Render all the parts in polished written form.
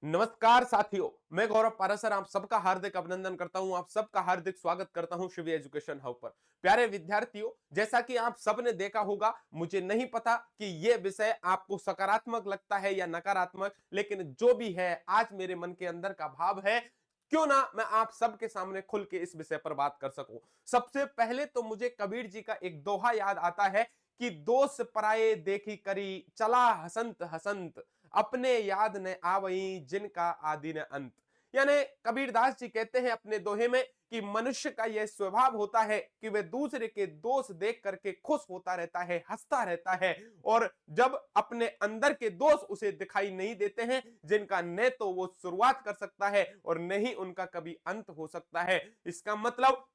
नमस्कार साथियों, मैं गौरव पारासर आप सबका हार्दिक अभिनंदन करता हूं। आप सबका हार्दिक स्वागत करता हूं शिवी एजुकेशन हब पर। प्यारे विद्यार्थियों, जैसा कि आप सबने देखा होगा, मुझे नहीं पता कि यह विषय आपको सकारात्मक लगता है या नकारात्मक, लेकिन जो भी है आज मेरे मन के अंदर का भाव है, क्यों ना मैं आप सबके सामने खुल के इस विषय पर बात कर सकूं। सबसे पहले तो मुझे कबीर जी का एक दोहा याद आता है कि दोष पराये देखी करी, चला हसंत हसंत, अपने याद न आवई जिनका आदि न अंत। यानी कबीरदास जी कहते हैं अपने दोहे में कि मनुष्य का यह स्वभाव होता है कि वह दूसरे के दोष देख करके खुश होता रहता है, हंसता रहता है, और जब अपने अंदर के दोष उसे दिखाई नहीं देते हैं, जिनका न तो वो शुरुआत कर सकता है और न ही उनका कभी अंत हो सकता है। इसका मतलब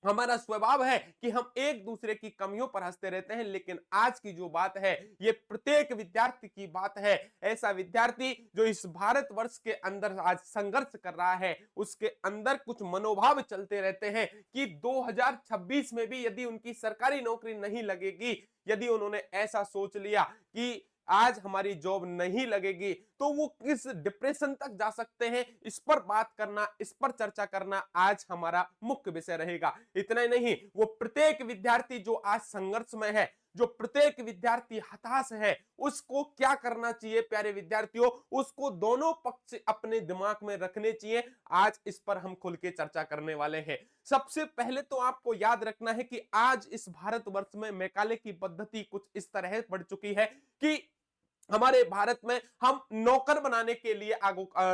हमारा स्वभाव है कि हम एक दूसरे की कमियों पर हंसते रहते हैं, लेकिन आज की जो बात है ये प्रत्येक विद्यार्थी की बात है। ऐसा विद्यार्थी जो इस भारतवर्ष के अंदर आज संघर्ष कर रहा है, उसके अंदर कुछ मनोभाव चलते रहते हैं कि 2026 में भी यदि उनकी सरकारी नौकरी नहीं लगेगी, यदि उन्होंने ऐसा सोच लिया कि आज हमारी जॉब नहीं लगेगी, तो वो किस डिप्रेशन तक जा सकते हैं, इस पर बात करना, इस पर चर्चा करना आज हमारा मुख्य विषय रहेगा। इतना ही नहीं, वो प्रत्येक विद्यार्थी जो आज संघर्ष में है, जो प्रत्येक विद्यार्थी हताश है, उसको क्या करना चाहिए प्यारे विद्यार्थियों, उसको दोनों पक्ष अपने दिमाग में रखने चाहिए। आज इस पर हम खुल के चर्चा करने वाले हैं। सबसे पहले तो आपको याद रखना है कि आज इस भारतवर्ष में मैकाले की पद्धति कुछ इस तरह बढ़ चुकी है कि हमारे भारत में हम नौकर बनाने के लिए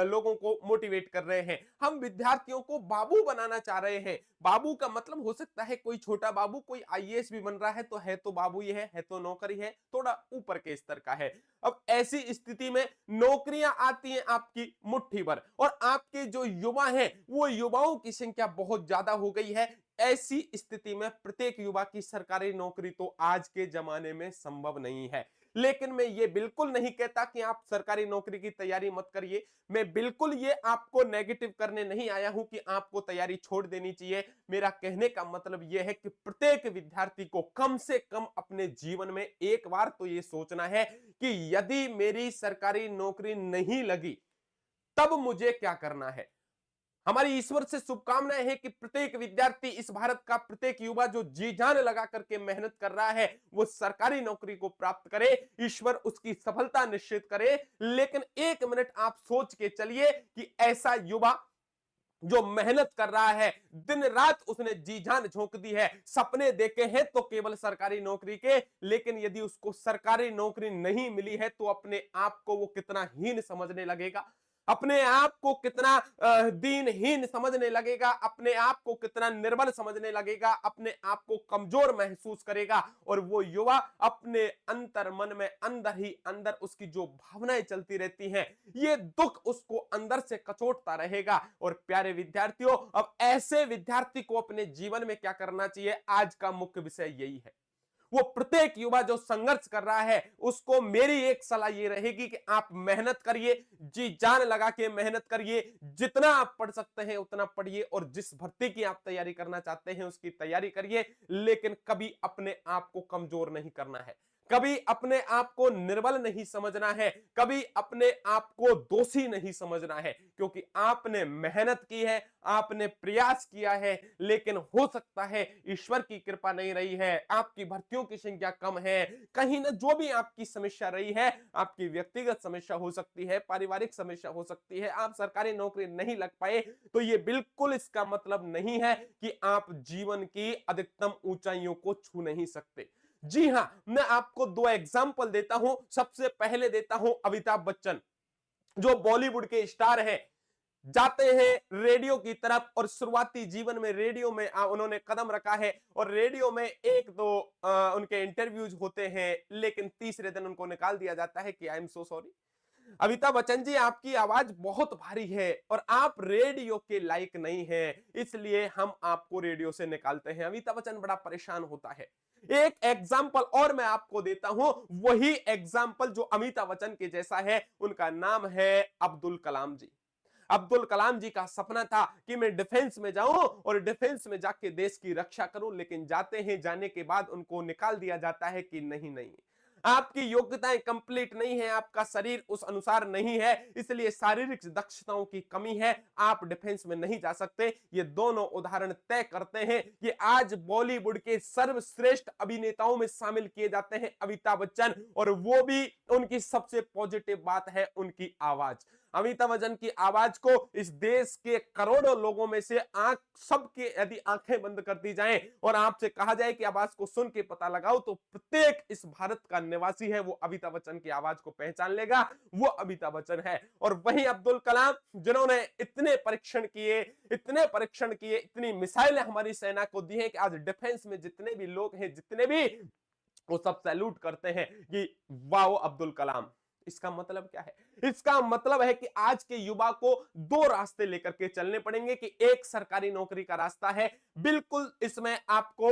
लोगों को मोटिवेट कर रहे हैं। हम विद्यार्थियों को बाबू बनाना चाह रहे हैं। बाबू का मतलब हो सकता है कोई छोटा बाबू, कोई आईएएस भी बन रहा है तो बाबू ही है तो नौकर ही है, थोड़ा ऊपर के स्तर का है। अब ऐसी स्थिति में नौकरियां आती हैं आपकी मुट्ठी भर, और आपके जो युवा हैं वो युवाओं की संख्या बहुत ज्यादा हो गई है। ऐसी स्थिति में प्रत्येक युवा की सरकारी नौकरी तो आज के जमाने में संभव नहीं है। लेकिन मैं ये बिल्कुल नहीं कहता कि आप सरकारी नौकरी की तैयारी मत करिए। मैं बिल्कुल ये आपको नेगेटिव करने नहीं आया हूं कि आपको तैयारी छोड़ देनी चाहिए। मेरा कहने का मतलब यह है कि प्रत्येक विद्यार्थी को कम से कम अपने जीवन में एक बार तो ये सोचना है कि यदि मेरी सरकारी नौकरी नहीं लगी, तब मुझे क्या करना है। हमारी ईश्वर से शुभकामनाएं हैं कि प्रत्येक विद्यार्थी, इस भारत का प्रत्येक युवा जो जी जान लगा करके मेहनत कर रहा है, वो सरकारी नौकरी को प्राप्त करे। ईश्वर उसकी सफलता निश्चित करे। लेकिन एक मिनट आप सोच के चलिए कि ऐसा युवा जो मेहनत कर रहा है, दिन रात उसने जी जान झोंक दी है, सपने देखे हैं तो केवल सरकारी नौकरी के, लेकिन यदि उसको सरकारी नौकरी नहीं मिली है तो अपने आप को वो कितना हीन समझने लगेगा, अपने आप को कितना दीनहीन समझने लगेगा, अपने आप को कितना निर्बल समझने लगेगा, अपने आप को कमजोर महसूस करेगा। और वो युवा अपने अंतर मन में अंदर ही अंदर उसकी जो भावनाएं चलती रहती हैं, ये दुख उसको अंदर से कचोटता रहेगा। और प्यारे विद्यार्थियों, अब ऐसे विद्यार्थी को अपने जीवन में क्या करना चाहिए, आज का मुख्य विषय यही है। वो प्रत्येक युवा जो संघर्ष कर रहा है, उसको मेरी एक सलाह ये रहेगी कि आप मेहनत करिए, जी जान लगा के मेहनत करिए, जितना आप पढ़ सकते हैं उतना पढ़िए, और जिस भर्ती की आप तैयारी करना चाहते हैं उसकी तैयारी करिए। लेकिन कभी अपने आप को कमजोर नहीं करना है, कभी अपने आप को निर्बल नहीं समझना है, कभी अपने आप को दोषी नहीं समझना है, क्योंकि आपने मेहनत की है, आपने प्रयास किया है, लेकिन हो सकता है ईश्वर की कृपा नहीं रही है, आपकी भर्तियों की संख्या कम है, कहीं ना जो भी आपकी समस्या रही है, आपकी व्यक्तिगत समस्या हो सकती है, पारिवारिक समस्या हो सकती है, आप सरकारी नौकरी नहीं लग पाए, तो ये बिल्कुल इसका मतलब नहीं है कि आप जीवन की अधिकतम ऊंचाइयों को छू नहीं सकते। जी हां, मैं आपको दो एग्जाम्पल देता हूं। सबसे पहले देता हूं अमिताभ बच्चन, जो बॉलीवुड के स्टार हैं, जाते हैं रेडियो की तरफ, और शुरुआती जीवन में रेडियो में उन्होंने कदम रखा है, और रेडियो में एक दो उनके इंटरव्यूज होते हैं, लेकिन तीसरे दिन उनको निकाल दिया जाता है कि I am so sorry, Amitabh Bachchan ji आपकी आवाज बहुत भारी है और आप रेडियो के लायक नहीं हैं, इसलिए हम आपको रेडियो से निकालते हैं। अमिताभ बच्चन बड़ा परेशान होता है। एक एग्जाम्पल और मैं आपको देता हूं, वही एग्जाम्पल जो अमिताभ बच्चन के जैसा है, उनका नाम है अब्दुल कलाम जी। अब्दुल कलाम जी का सपना था कि मैं डिफेंस में जाऊं और डिफेंस में जाके देश की रक्षा करूं, लेकिन जाते हैं, जाने के बाद उनको निकाल दिया जाता है कि नहीं नहीं, आपकी योग्यताएं कंप्लीट नहीं है, आपका शरीर उस अनुसार नहीं है, इसलिए शारीरिक दक्षताओं की कमी है, आप डिफेंस में नहीं जा सकते। ये दोनों उदाहरण तय करते हैं कि आज बॉलीवुड के सर्वश्रेष्ठ अभिनेताओं में शामिल किए जाते हैं अमिताभ बच्चन, और वो भी उनकी सबसे पॉजिटिव बात है उनकी आवाज। अमिताभ बच्चन की आवाज को इस देश के करोड़ों लोगों में से आंख सबके यदि आंखें बंद कर दी जाएं और आपसे कहा जाए कि आवाज को सुन के पता लगाओ, तो प्रत्येक इस भारत का निवासी है वो अमिताभ बच्चन की आवाज को पहचान लेगा, वो अमिताभ बच्चन है। और वही अब्दुल कलाम, जिन्होंने इतने परीक्षण किए, इतनी मिसाइलें हमारी सेना को दी हैं कि आज डिफेंस में जितने भी लोग हैं, जितने भी, वो सब सैल्यूट करते हैं कि वाह अब्दुल कलाम। इसका मतलब क्या है? इसका मतलब है कि आज के युवा को दो रास्ते लेकर के चलने पड़ेंगे कि एक सरकारी नौकरी का रास्ता है, बिल्कुल इसमें आपको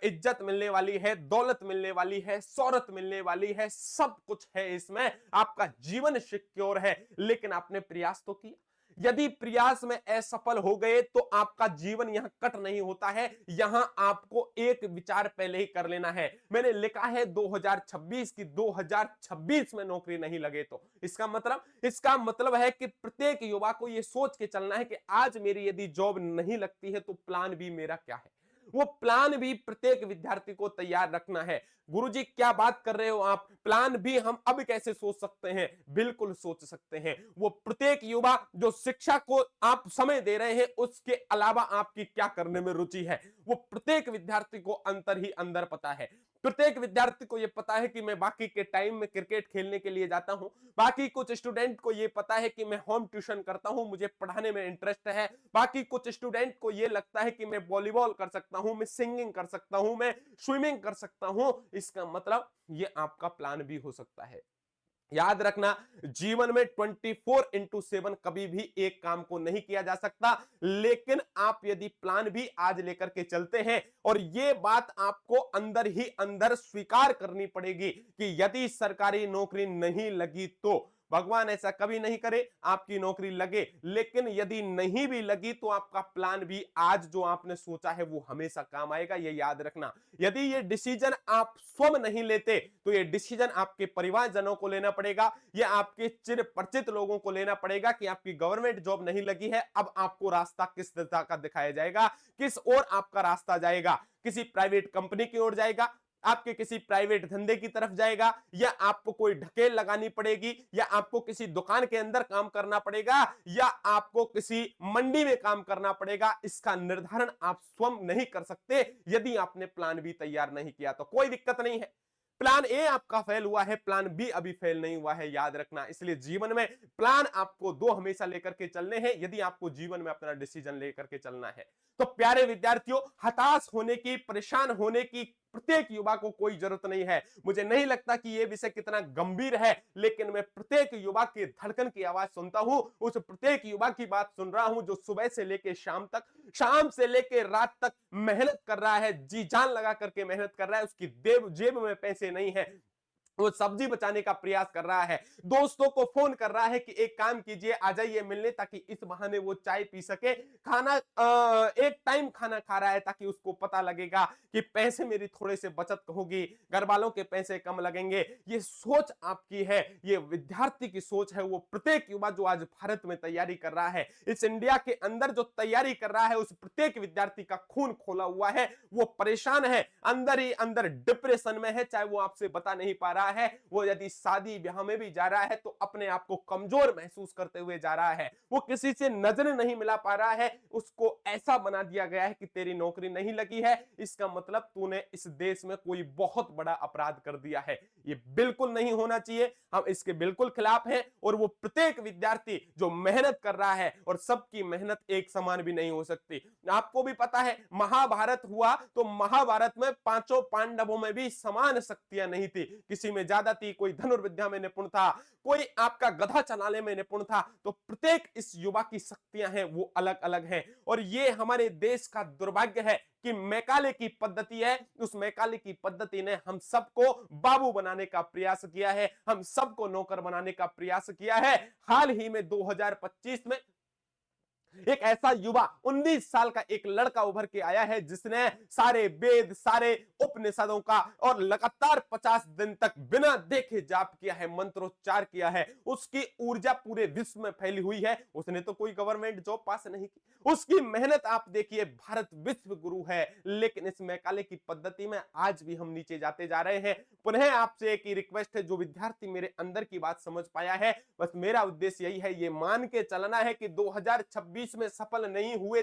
इज्जत मिलने वाली है, दौलत मिलने वाली है, शोहरत मिलने वाली है, सब कुछ है, इसमें आपका जीवन सिक्योर है, लेकिन आपने प्रयास तो किया। यदि प्रयास में असफल हो गए तो आपका जीवन यहां कट नहीं होता है, यहां आपको एक विचार पहले ही कर लेना है। मैंने लिखा है 2026 की 2026 में नौकरी नहीं लगे तो इसका मतलब है कि प्रत्येक युवा को यह सोच के चलना है कि आज मेरी यदि जॉब नहीं लगती है तो प्लान बी मेरा क्या है। वो प्लान भी प्रत्येक विद्यार्थी को तैयार रखना है। गुरुजी क्या बात कर रहे हो आप, प्लान भी हम अब कैसे सोच सकते हैं? बिल्कुल सोच सकते हैं। वो प्रत्येक युवा जो शिक्षा को आप समय दे रहे हैं, उसके अलावा आपकी क्या करने में रुचि है, वो प्रत्येक विद्यार्थी को अंतर ही अंदर पता है। प्रत्येक विद्यार्थी को यह पता है कि मैं बाकी के टाइम में क्रिकेट खेलने के लिए जाता हूं, बाकी कुछ स्टूडेंट को यह पता है कि मैं होम ट्यूशन करता हूं, मुझे पढ़ाने में इंटरेस्ट है, बाकी कुछ स्टूडेंट को यह लगता है कि मैं वॉलीबॉल कर सकता हूं, मैं सिंगिंग कर सकता हूं, मैं स्विमिंग कर सकता हूं। इसका मतलब यह आपका प्लान भी हो सकता है। याद रखना, जीवन में 24/7 कभी भी एक काम को नहीं किया जा सकता, लेकिन आप यदि प्लान भी आज लेकर के चलते हैं, और ये बात आपको अंदर ही अंदर स्वीकार करनी पड़ेगी कि यदि सरकारी नौकरी नहीं लगी तो, भगवान ऐसा कभी नहीं करे आपकी नौकरी लगे, लेकिन यदि नहीं भी लगी तो आपका प्लान भी आज जो आपने सोचा है वो हमेशा काम आएगा, ये याद रखना। यदि ये डिसीजन आप स्वयं नहीं लेते तो ये डिसीजन आपके परिवारजनों को लेना पड़ेगा, या आपके चिर परिचित लोगों को लेना पड़ेगा कि आपकी गवर्नमेंट जॉब नहीं लगी है, अब आपको रास्ता किस तरह का दिखाया जाएगा, किस ओर आपका रास्ता जाएगा, किसी प्राइवेट कंपनी की ओर जाएगा, आपके किसी प्राइवेट धंधे की तरफ जाएगा, या आपको कोई ढकेल लगानी पड़ेगी, या आपको किसी दुकान के अंदर काम करना पड़ेगा, या आपको किसी मंडी में काम करना पड़ेगा। इसका निर्धारण आप स्वयं नहीं कर सकते यदि आपने प्लान बी तैयार नहीं किया तो। कोई दिक्कत नहीं है, प्लान ए आपका फेल हुआ है, प्लान बी अभी फेल नहीं हुआ है, याद रखना। इसलिए जीवन में प्लान आपको दो हमेशा लेकर के चलने हैं यदि आपको जीवन में अपना डिसीजन लेकर के चलना है। तो प्यारे विद्यार्थियों, हताश होने की, परेशान होने की प्रत्येक युवा को कोई जरूरत नहीं है। मुझे नहीं लगता कि यह विषय कितना गंभीर है, लेकिन मैं प्रत्येक युवा की धड़कन की आवाज सुनता हूं, उस प्रत्येक युवा की बात सुन रहा हूं जो सुबह से लेकर शाम तक, शाम से लेकर रात तक मेहनत कर रहा है, जी जान लगा करके मेहनत कर रहा है, उसकी जेब में पैसे नहीं है, वो सब्जी बचाने का प्रयास कर रहा है, दोस्तों को फोन कर रहा है कि एक काम कीजिए आ जाइए मिलने, ताकि इस बहाने वो चाय पी सके, खाना एक टाइम खाना खा रहा है ताकि उसको पता लगेगा कि पैसे मेरी थोड़े से बचत होगी, घर वालों के पैसे कम लगेंगे। ये सोच आपकी है, ये विद्यार्थी की सोच है। वो प्रत्येक युवा जो आज भारत में तैयारी कर रहा है, इस इंडिया के अंदर जो तैयारी कर रहा है, उस प्रत्येक विद्यार्थी का खून खोला हुआ है, वो परेशान है, अंदर ही अंदर डिप्रेशन में है, चाहे वो आपसे बता नहीं पा रहा है। वो यदि शादी ब्याह में भी जा रहा है तो अपने आप को कमजोर महसूस करते हुए जा रहा है, वो किसी से नजर नहीं मिला पा रहा है, उसको ऐसा बना दिया गया है कि तेरी नौकरी नहीं लगी है, इसका मतलब तूने इस देश में कोई बहुत बड़ा अपराध कर दिया है। ये बिल्कुल नहीं होना चाहिए, हम इसके बिल्कुल खिलाफ हैं। और वो प्रत्येक विद्यार्थी जो मेहनत कर रहा है, और सबकी मेहनत एक समान भी नहीं हो सकती। आपको भी पता है महाभारत हुआ तो महाभारत में पांचों पांडवों में भी समान शक्तियां नहीं थी, किसी में ज्यादा थी, कोई धनुर्विद्या में निपुण था, कोई आपका गधा चलाने में निपुण था। तो प्रत्येक इस युवा की शक्तियां हैं वो अलग अलग हैं, और ये हमारे देश का दुर्भाग्य है कि मैकाले की पद्धति है, उस मैकाले की पद्धति ने हम सबको बाबू बनाने का प्रयास किया है, हम सबको नौकर बनाने का प्रयास किया है। हाल ही में 2025 में एक ऐसा युवा 19 साल का एक लड़का उभर के आया है जिसने सारे वेद, सारे उपनिषदों का और लगातार 50 दिन तक बिना देखे जाप किया है, मंत्रोच्चार किया है। उसकी ऊर्जा पूरे विश्व में फैली हुई है। उसने तो कोई गवर्नमेंट जॉब पास नहीं की। उसकी मेहनत आप देखिए, भारत विश्व गुरु है, लेकिन इस मैकाले की पद्धति में आज भी हम नीचे जाते जा रहे हैं। पुनः आपसे एक ही रिक्वेस्ट है, जो विद्यार्थी मेरे अंदर की बात समझ पाया है, बस मेरा उद्देश्य यही है, ये मान के चलना है कि 2026 में सफल नहीं हुए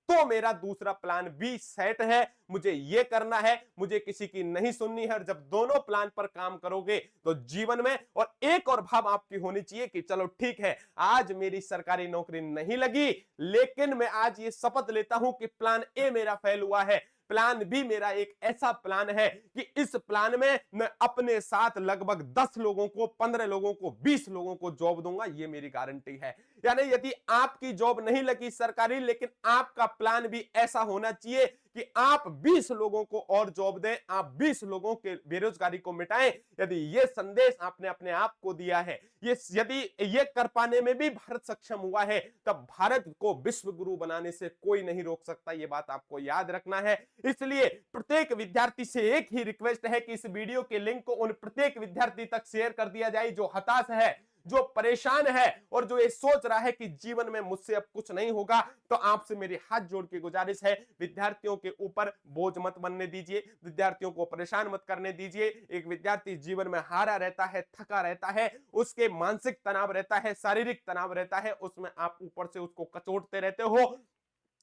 तो मेरा दूसरा प्लान बी सेट है। मुझे ये करना है, मुझे किसी की नहीं सुननी है। और जब दोनों प्लान पर काम करोगे तो जीवन में और एक और भाव आपकी होनी चाहिए कि चलो ठीक है, आज मेरी सरकारी नौकरी नहीं लगी, लेकिन मैं आज ये शपथ लेता हूं कि प्लान ए मेरा फेल हुआ है। प्लान बी मेरा एक ऐसा प्लान है कि इस प्लान में मैं अपने साथ लगभग 10 लोगों को, 15 लोगों को, 20 लोगों को जॉब दूंगा, ये मेरी गारंटी है। यानी यदि आपकी जॉब नहीं लगी सरकारी, लेकिन आपका प्लान भी ऐसा होना चाहिए कि आप 20 लोगों को और जॉब दें, आप 20 लोगों के बेरोजगारी को मिटाएं। यदि ये संदेश आपने अपने आप को दिया है, यदि ये कर पाने में भी भारत सक्षम हुआ है, तब भारत को विश्व गुरु बनाने से कोई नहीं रोक सकता। ये बात आपको याद रखना है। इसलिए प्रत्येक विद्यार्थी से एक ही रिक्वेस्ट है कि इस वीडियो के लिंक को उन प्रत्येक विद्यार्थी तक शेयर कर दिया जाए जो हताश है, जो परेशान है और जो ये सोच रहा है कि जीवन में मुझसे अब कुछ नहीं होगा। तो आपसे मेरी हाथ जोड़ के गुजारिश है, विद्यार्थियों के ऊपर बोझ मत बनने दीजिए, विद्यार्थियों को परेशान मत करने दीजिए। एक विद्यार्थी जीवन में हारा रहता है, थका रहता है, उसके मानसिक तनाव रहता है, शारीरिक तनाव रहता है, उसमें आप ऊपर से उसको कचोटते रहते हो।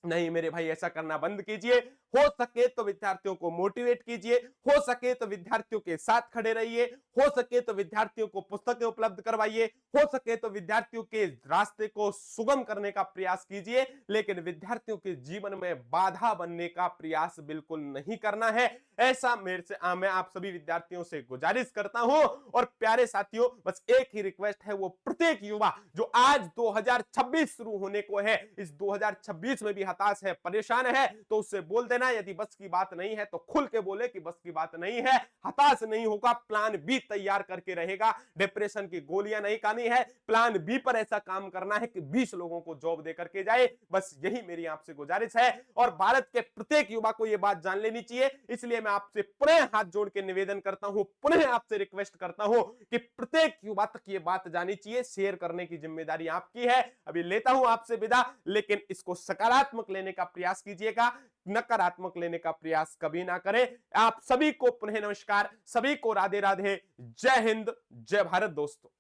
नहीं मेरे भाई, ऐसा करना बंद कीजिए। हो सके तो विद्यार्थियों को मोटिवेट कीजिए, हो सके तो विद्यार्थियों के साथ खड़े रहिए, हो सके तो विद्यार्थियों को पुस्तकें उपलब्ध करवाइए, हो सके तो विद्यार्थियों के रास्ते को सुगम करने का प्रयास कीजिए, लेकिन विद्यार्थियों के जीवन में बाधा बनने का प्रयास बिल्कुल नहीं करना है। ऐसा मेरे से मैं आप सभी विद्यार्थियों से गुजारिश करता हूं। और प्यारे साथियों, बस एक ही रिक्वेस्ट है, वो प्रत्येक युवा जो आज 2026 शुरू होने को है, इस 2026 में भी हताश है, परेशान है, तो उससे बोल देना, यदि बस की बात नहीं है तो खुल के बोले कि बस की बात नहीं है। हताश नहीं होगा, प्लान बी तैयार करके रहेगा। डिप्रेशन की गोलियां नहीं खानी है, प्लान बी पर ऐसा काम करना है कि 20 लोगों को जॉब दे करके जाए। बस यही मेरी आपसे गुजारिश है। और भारत के प्रत्येक युवा को यह बात जान लेनी चाहिए। इसलिए मैं आपसे पुनः हाथ जोड़ के निवेदन करता हूं, पुनः आपसे रिक्वेस्ट करता हूं कि प्रत्येक युवा तक यह बात जानी चाहिए। शेयर करने की जिम्मेदारी आपकी है। अभी लेता हूं आपसे विदा, लेकिन इसको सकारात्मक लेने का प्रयास कीजिएगा, नकारात्मक लेने का प्रयास कभी ना करें। आप सभी को पुनः नमस्कार, सभी को राधे राधे, जय हिंद, जय भारत दोस्तों।